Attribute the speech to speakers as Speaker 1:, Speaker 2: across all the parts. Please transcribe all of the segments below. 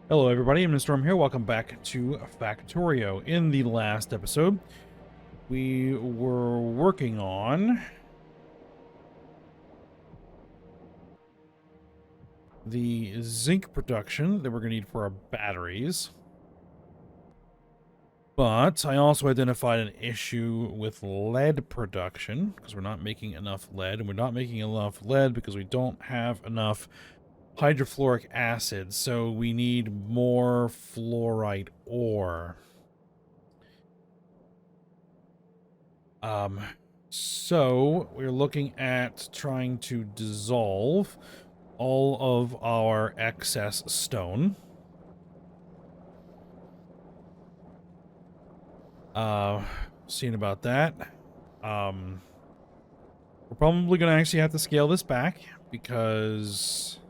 Speaker 1: Hello everybody, I'm Storm here. Welcome back to Factorio. In the last episode, we were working on the zinc production that we're going to need for our batteries. But I also identified an issue with lead production, because we're not making enough lead, and we're not making enough lead because we don't have enough hydrofluoric acid, so we need more fluorite ore. So we're looking at trying to dissolve all of our excess stone. Seeing about that. We're probably going to actually have to scale this back because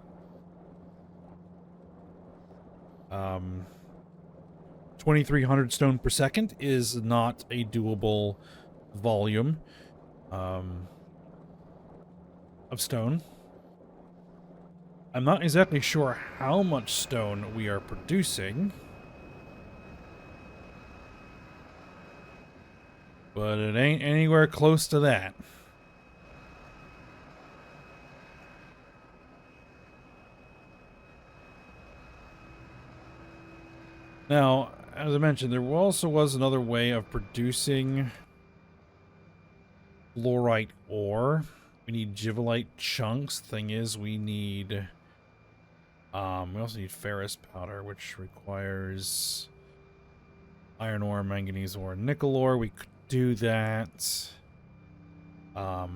Speaker 1: 2,300 stone per second is not a doable volume of stone. I'm not exactly sure how much stone we are producing, but it ain't anywhere close to that. Now, as I mentioned, there also was another way of producing fluorite ore. We need givelite chunks. Thing is, we need we also need ferrous powder, which requires iron ore, manganese ore, nickel ore. We could do that. A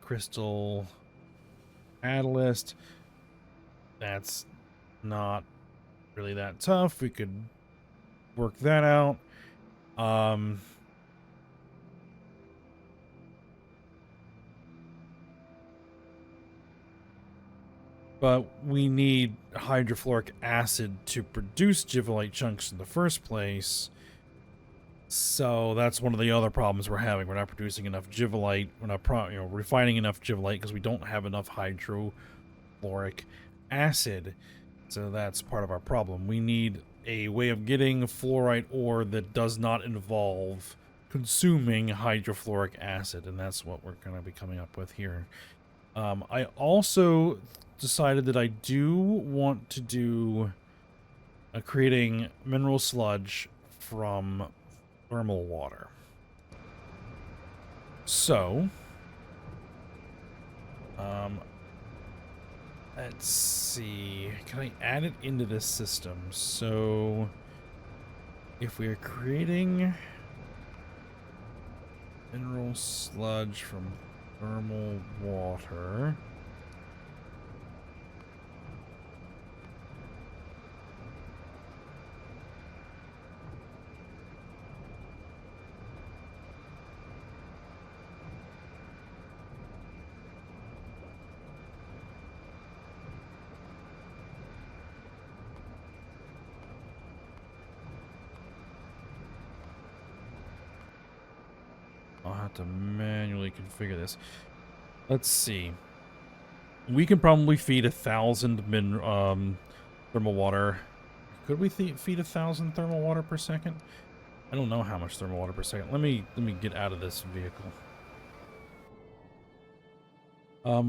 Speaker 1: crystal catalyst. That's not really that tough. We could work that out. But we need hydrofluoric acid to produce givelite chunks in the first place. So that's one of the other problems we're having. We're not producing enough givelite. We're not refining enough givelite because we don't have enough hydrofluoric acid. So that's part of our problem. We need a way of getting fluorite ore that does not involve consuming hydrofluoric acid, and that's what we're going to be coming up with here. I also decided that I do want to do creating mineral sludge from thermal water. So, let's see. Can I add it into this system? So, if we are creating mineral sludge from thermal water, I'll have to manually configure this. Let's see. We can probably feed 1,000 thermal water. Could we feed 1,000 thermal water per second? I don't know how much thermal water per second. Let me get out of this vehicle.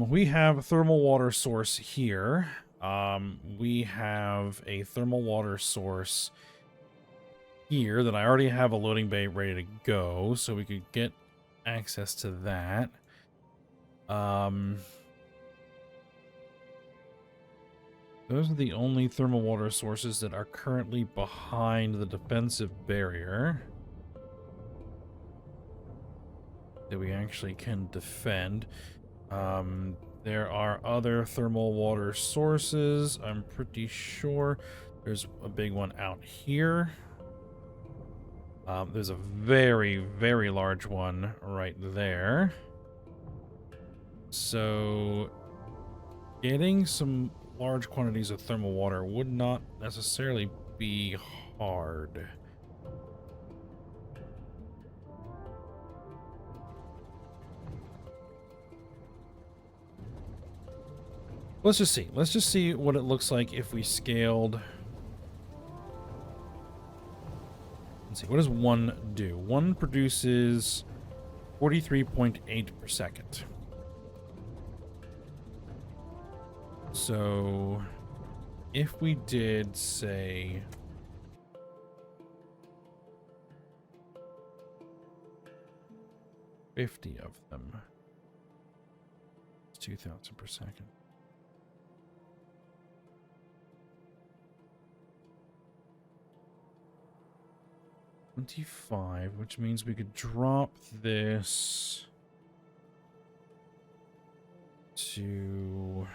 Speaker 1: We have a thermal water source here. We have a thermal water source here that I already have a loading bay ready to go, so we could get access to that. Those are the only thermal water sources that are currently behind the defensive barrier that we actually can defend. There are other thermal water sources. I'm pretty sure there's a big one out here. There's a very, very large one right there. So, getting some large quantities of thermal water would not necessarily be hard. Let's just see. Let's just see what it looks like if we scaled. Let's see. What does 1 do? 1 produces 43.8 per second. So if we did, say, $50 of them, it's 2,000 per second. $25, which means we could drop this to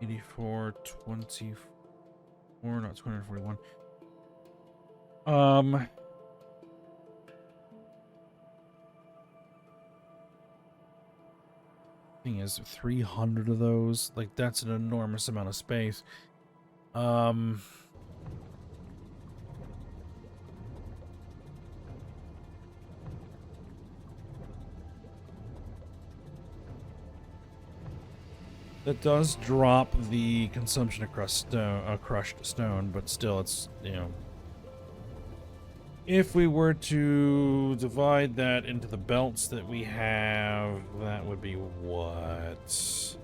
Speaker 1: $84.24, not 241. Thing is, 300 of those, like, that's an enormous amount of space. That does drop the consumption of crushed stone, but still, it's, you know, if we were to divide that into the belts that we have, that would be what?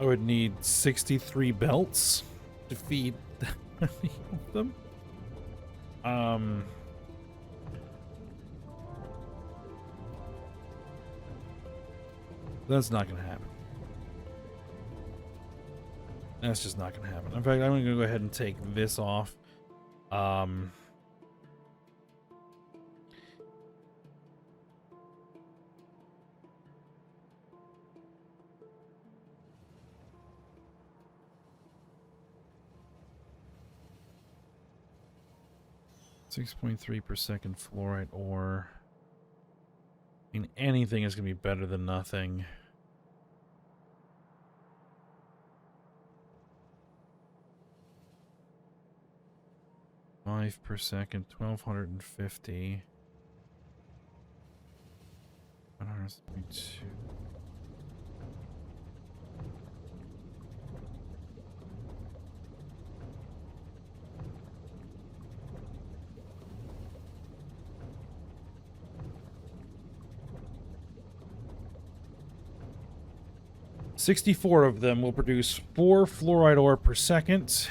Speaker 1: I would need 63 belts to feed them. That's not going to happen. That's just not going to happen. In fact, I'm going to go ahead and take this off. 6.3 per second fluorite ore. I mean, anything is going to be better than nothing. $5 per second, 1,250. 132. $64 of them will produce 4 fluoride ore per second.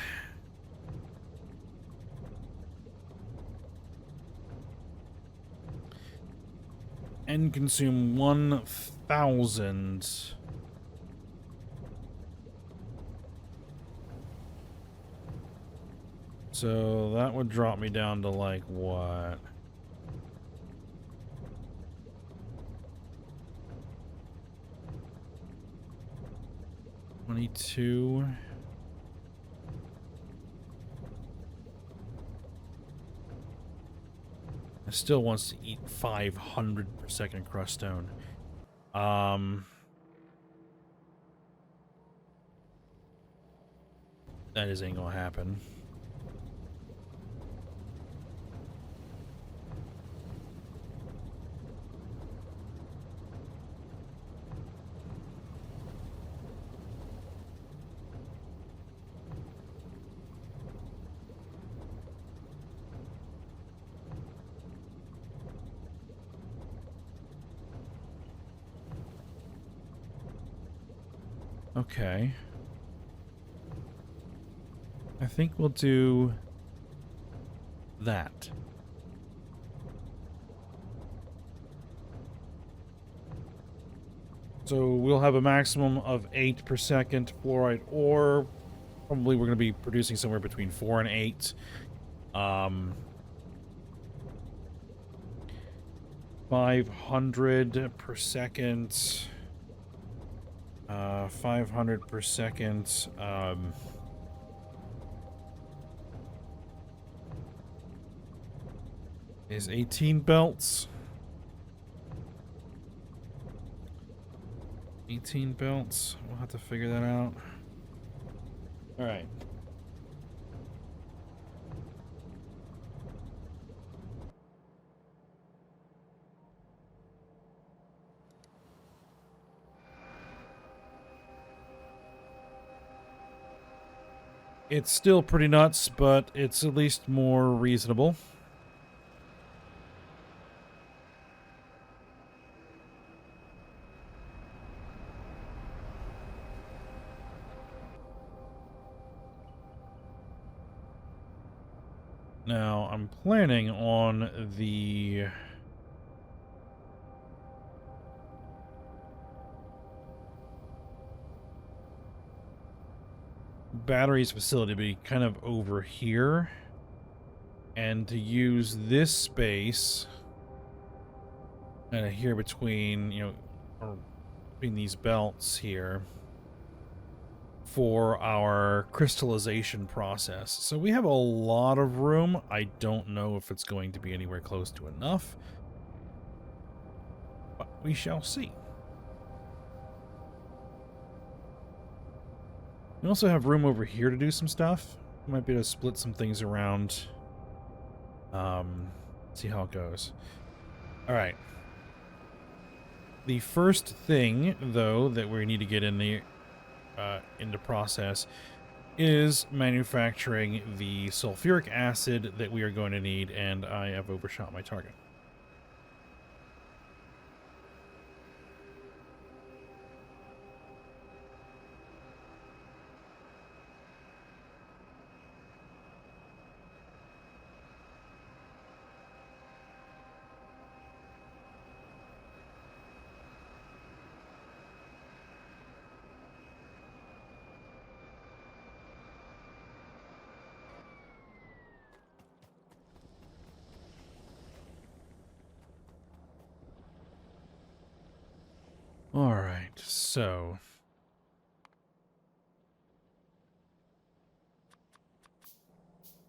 Speaker 1: And consume 1,000. So that would drop me down to like what? $22. It still wants to eat 500 per second crushed stone. That just ain't gonna happen. Okay. I think we'll do that. So we'll have a maximum of 8 per second fluorite ore Probably we're going to be producing somewhere between 4 and 8. 500 per second. 500 per second. Is 18 belts. 18 belts. We'll have to figure that out. All right. It's still pretty nuts, but it's at least more reasonable. Now, I'm planning on the batteries facility to be kind of over here, and to use this space kind of here between, you know, or between these belts here for our crystallization process. So we have a lot of room. I don't know if it's going to be anywhere close to enough, but we shall see. We also have room over here to do some stuff. We might be able to split some things around. See how it goes. All right. The first thing, though, that we need to get in the into process is manufacturing the sulfuric acid that we are going to need, and I have overshot my target. All right, so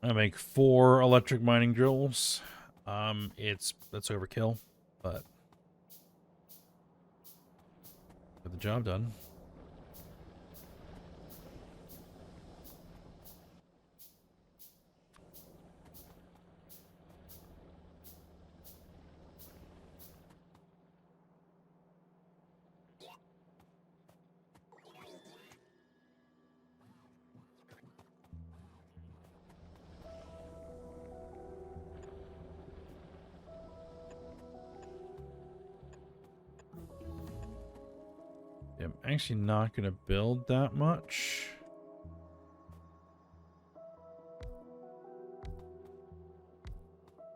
Speaker 1: I make 4 electric mining drills. That's overkill, but get the job done. I'm actually not going to build that much.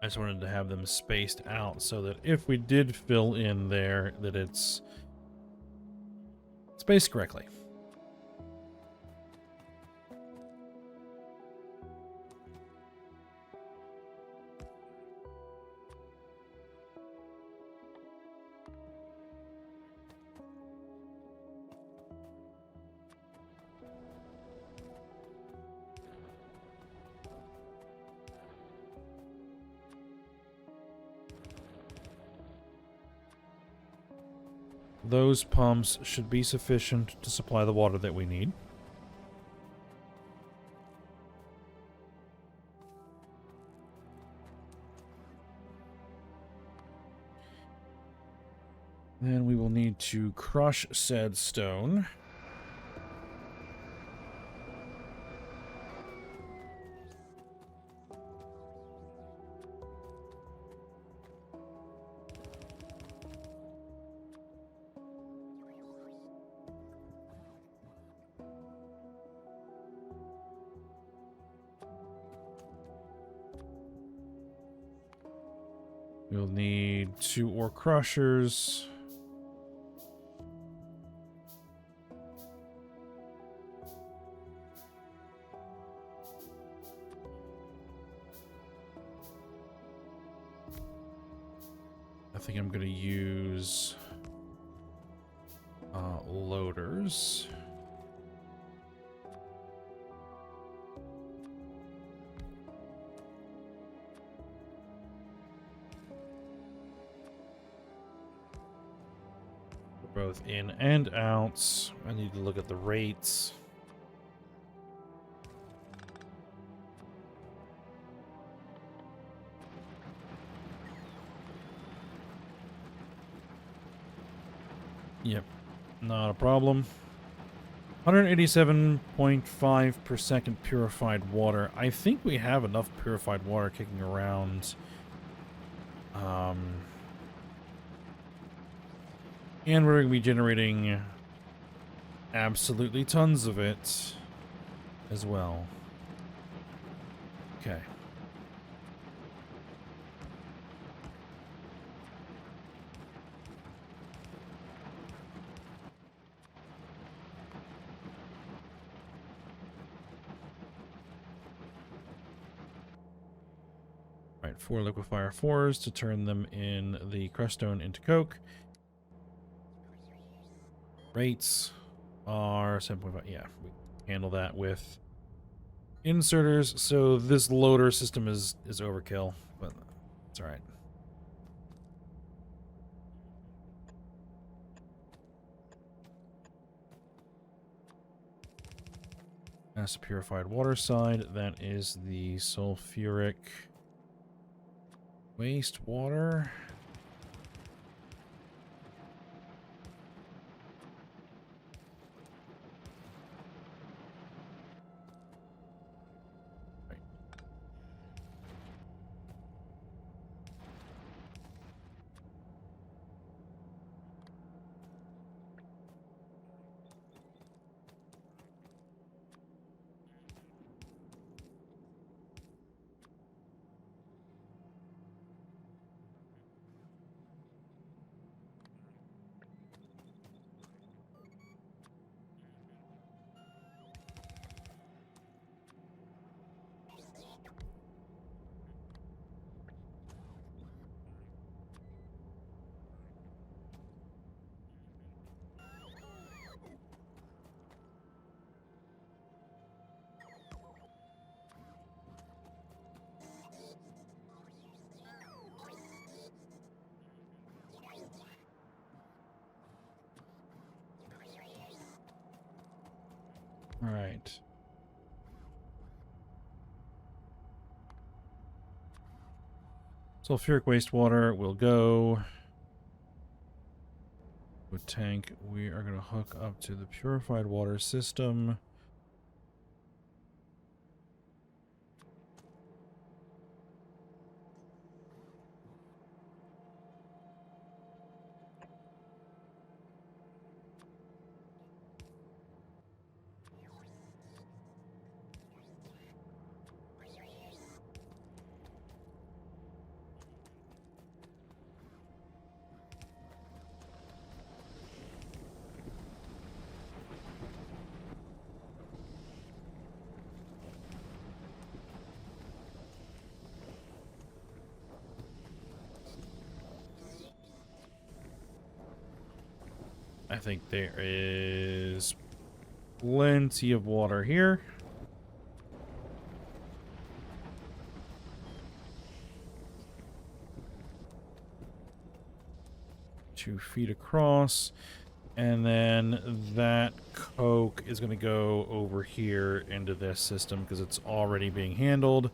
Speaker 1: I just wanted to have them spaced out so that if we did fill in there, that it's spaced correctly. Those pumps should be sufficient to supply the water that we need. Then we will need to crush said stone. We'll need 2 ore crushers. I think I'm going to use loaders. For both in and outs. I need to look at the rates. Yep, not a problem. 187.5 per second purified water. I think we have enough purified water kicking around. And we're going to be generating absolutely tons of it as well. Okay. Right, 4 liquefier 4s to turn them in the crushed stone into coke. Rates are 7.5. Yeah, we handle that with inserters. So this loader system is overkill, but it's all right. That's the purified water side. That is the sulfuric wastewater. Right. All right. Sulfuric wastewater will go. With tank, we are going to hook up to the purified water system. I think there is plenty of water here. Two feet across. And then that coke is going to go over here into this system because it's already being handled.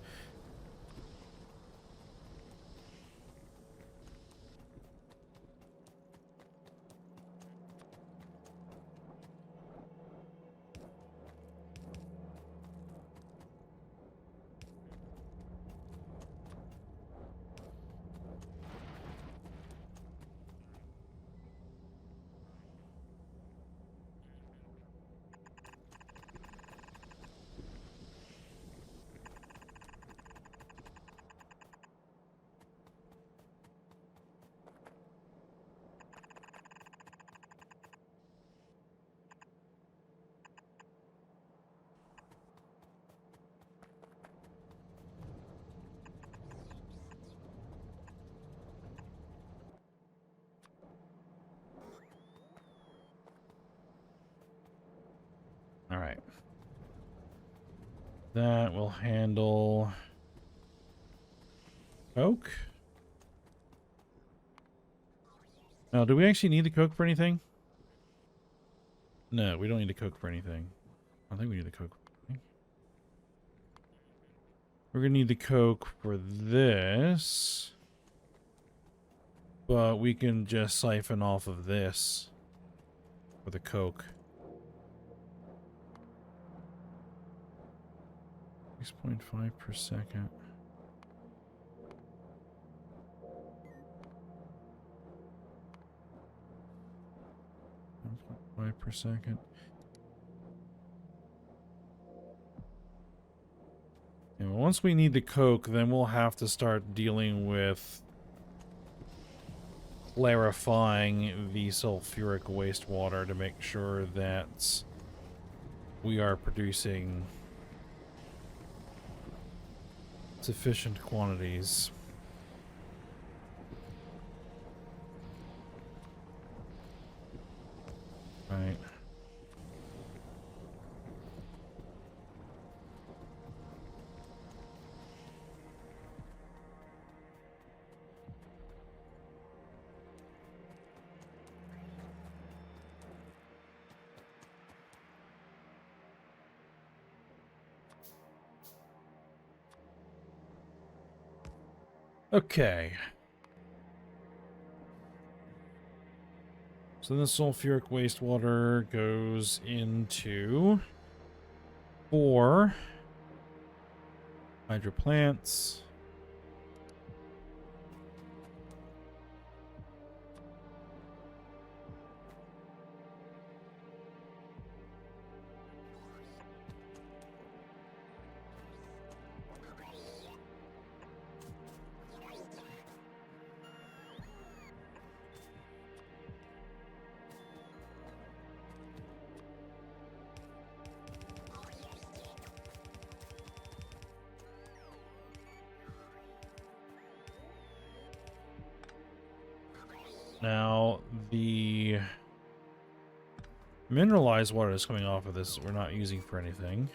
Speaker 1: That will handle coke. Now, do we actually need the coke for anything? No, we don't need the coke for anything. I think we need the coke. We're gonna need the coke for this. But we can just siphon off of this for the coke. 6.5 per second. 5 per second. And once we need the coke, then we'll have to start dealing with clarifying the sulfuric wastewater to make sure that we are producing sufficient quantities. Right. Okay. So the sulfuric wastewater goes into 4 hydro plants. Now, the mineralized water that's coming off of this, we're not using for anything.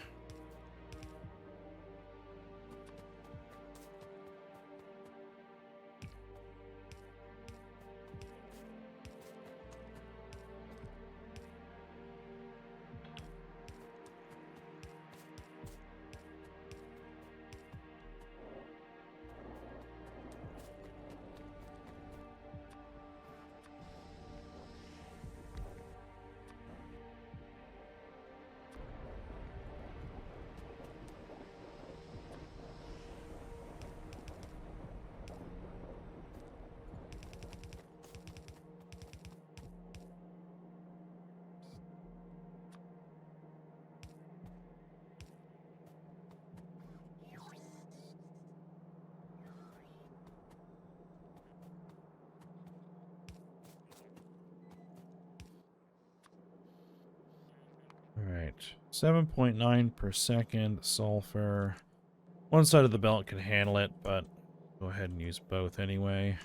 Speaker 1: Alright, 7.9 per second sulfur. One side of the belt can handle it, but go ahead and use both anyway.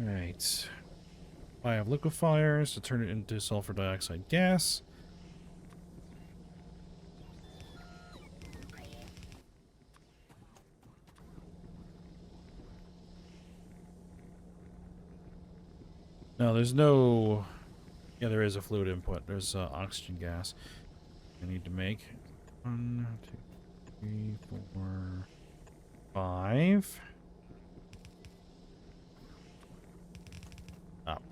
Speaker 1: Right. I have liquefiers to turn it into sulfur dioxide gas. No, there's no... Yeah, there is a fluid input. There's oxygen gas I need to make. 1, 2, 3, 4, 5. Up.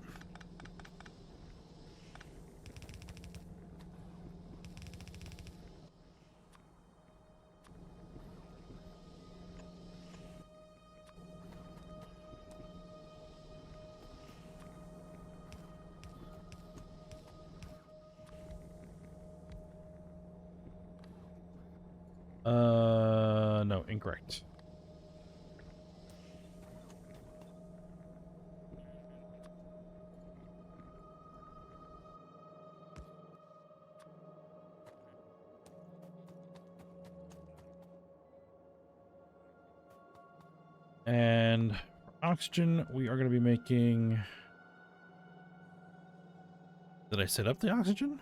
Speaker 1: No, incorrect. And for oxygen, we are going to be making... Did I set up the oxygen?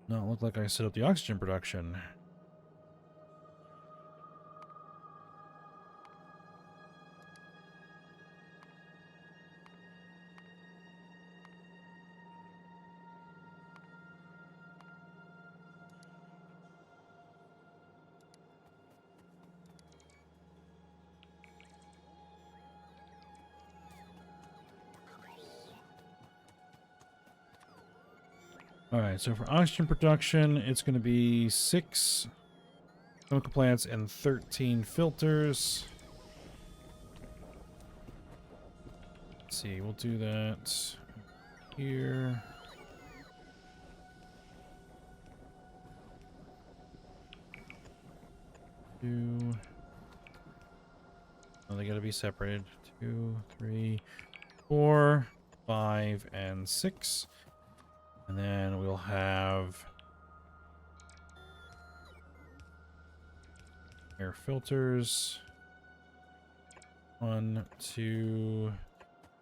Speaker 1: No, it looked like I set up the oxygen production. Alright, so for oxygen production, it's going to be 6 chemical plants and 13 filters. Let's see, we'll do that here. Two. Oh, they gotta be separated. 2, 3, 4, 5, and 6. And then we'll have air filters. 1, 2,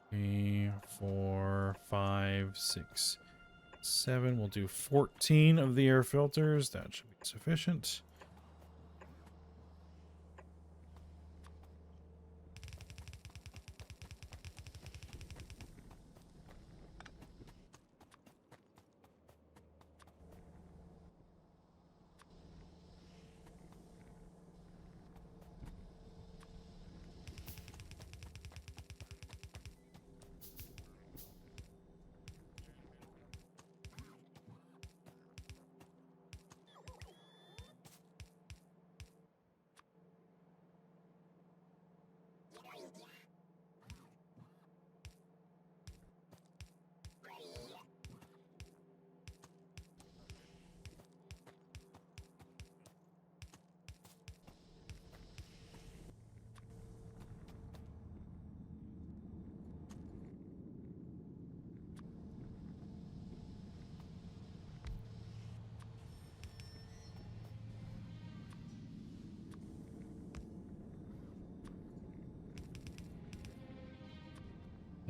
Speaker 1: 3, 4, 5, 6, 7. We'll do 14 of the air filters. That should be sufficient.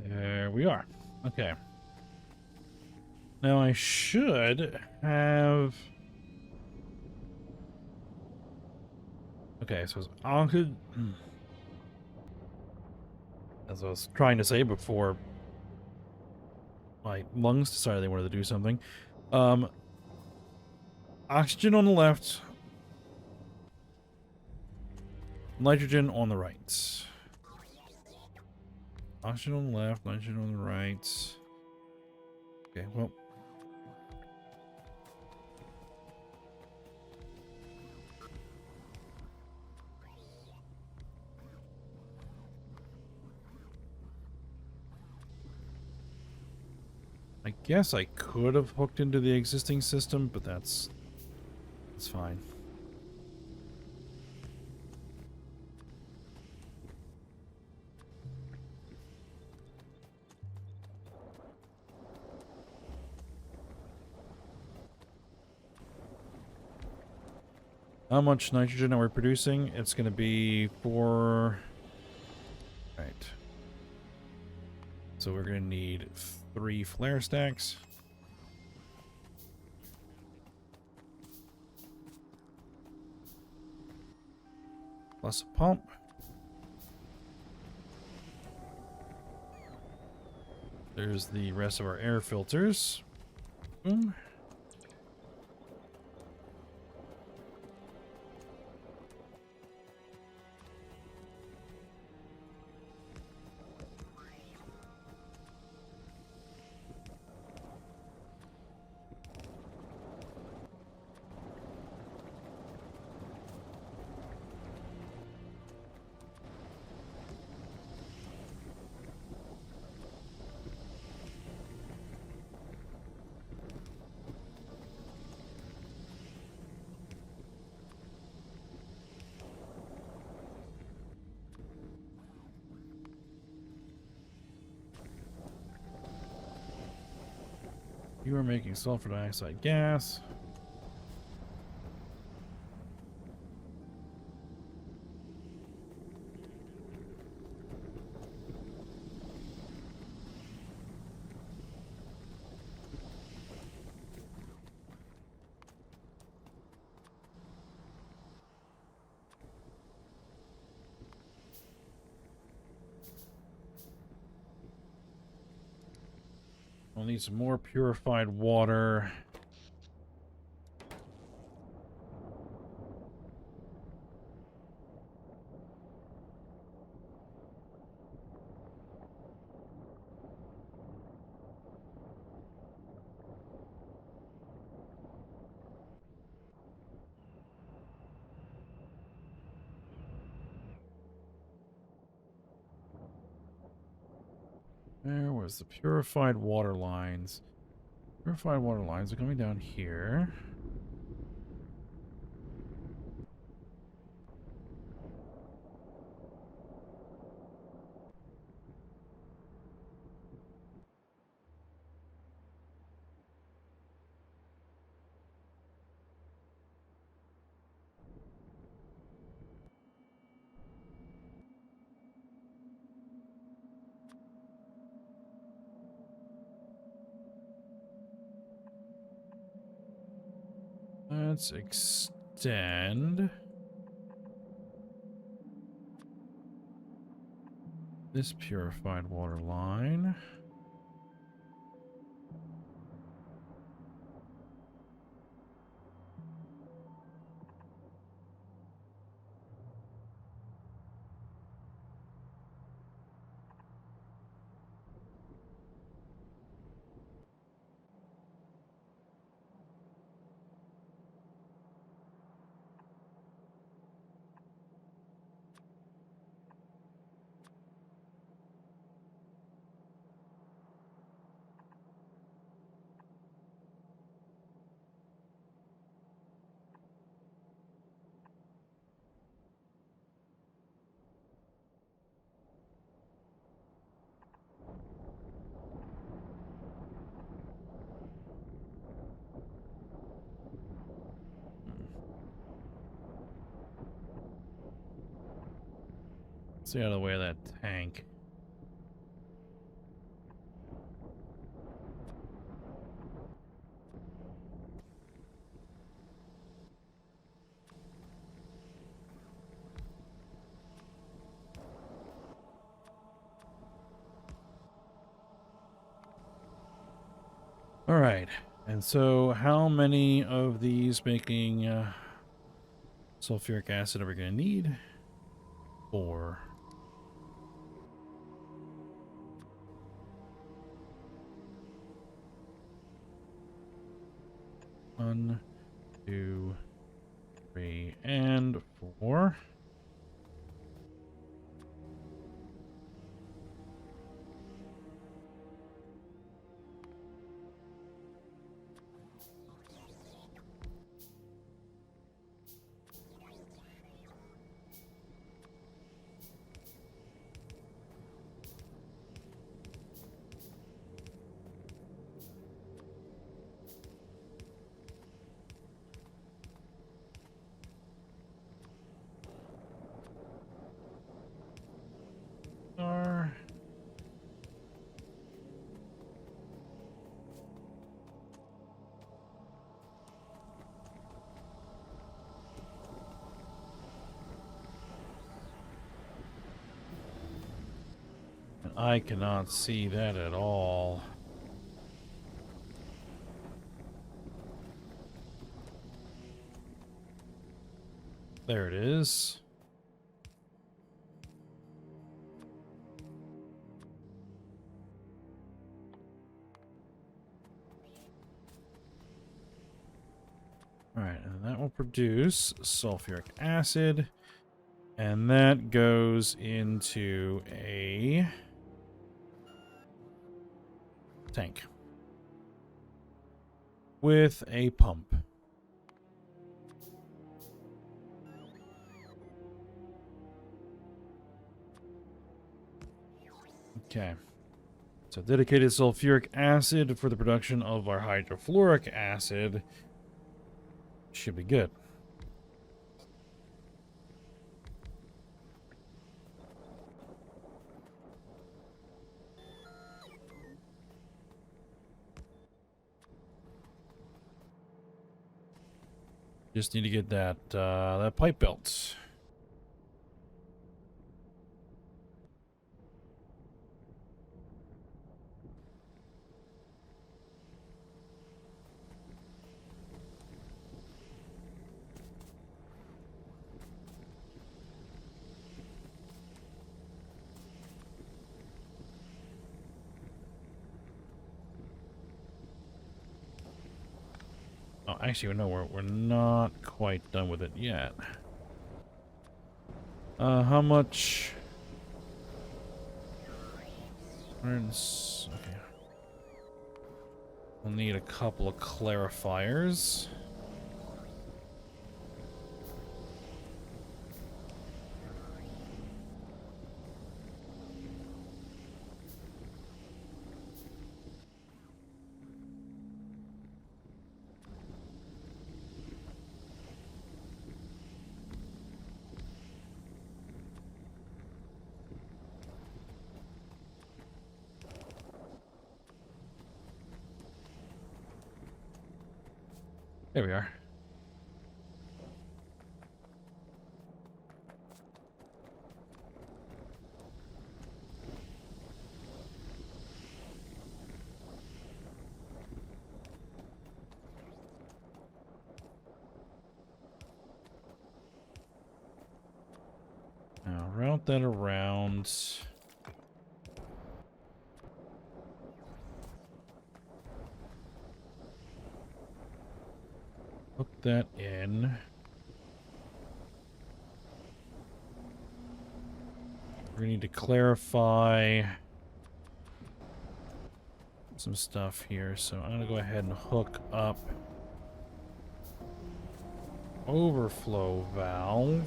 Speaker 1: There we are. Okay. Now I should have... Okay, so it's oxygen... As I was trying to say before my lungs decided they wanted to do something. Oxygen on the left. Nitrogen on the right. Oxygen on the left, nitrogen on the right. Okay, well. I guess I could have hooked into the existing system, but that's fine. How much nitrogen are we producing? It's going to be 4... Right. So we're going to need 3 flare stacks. Plus a pump. There's the rest of our air filters. Boom. You are making sulfur dioxide gas. need some more purified water. There was the purified water lines. Purified water lines are coming down here. Let's extend this purified water line. Stay out of the way of that tank. All right. And so how many of these making sulfuric acid are we going to need? 4. One, 2, 3, and 4. Are I cannot see that at all. There it is. All right, and that will produce sulfuric acid, and that goes into a tank with a pump. Okay. So dedicated sulfuric acid for the production of our hydrofluoric acid should be good. Just need to get that pipe built. Oh, actually, no, we're not quite done with it yet. How much? Okay. We'll need a couple of clarifiers. There we are. Now route that around. Hook that in. We're gonna need to clarify some stuff here, so I'm gonna go ahead and hook up overflow valve.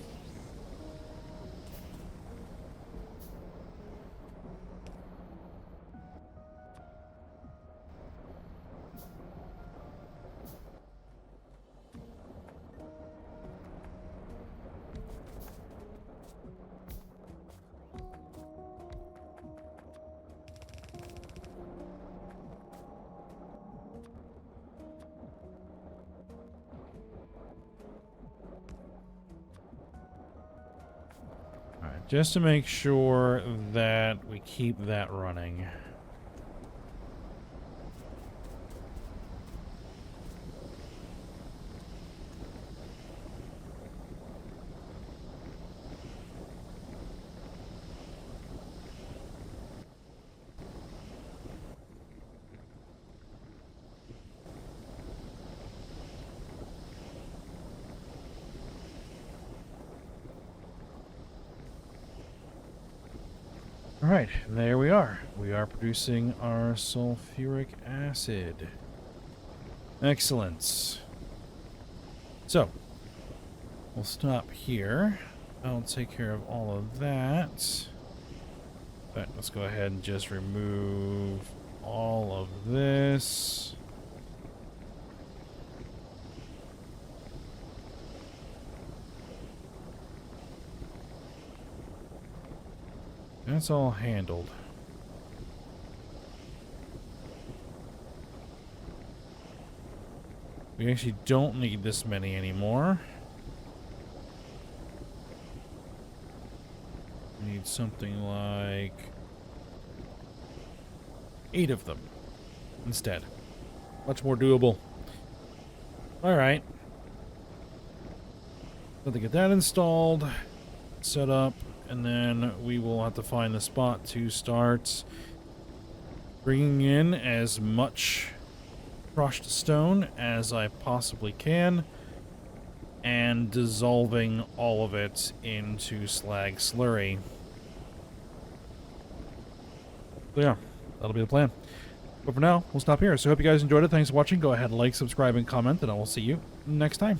Speaker 1: Just to make sure that we keep that running. Alright, there we are. We are producing our sulfuric acid. Excellent. So, we'll stop here. I'll take care of all of that. But let's go ahead and just remove all of this. That's all handled. We actually don't need this many anymore. We need something like 8 of them instead. Much more doable. Alright. Got to get that installed, set up. And then we will have to find the spot to start bringing in as much crushed stone as I possibly can and dissolving all of it into slag slurry. So yeah, that'll be the plan. But for now, we'll stop here. So I hope you guys enjoyed it. Thanks for watching. Go ahead, like, subscribe, and comment, and I will see you next time.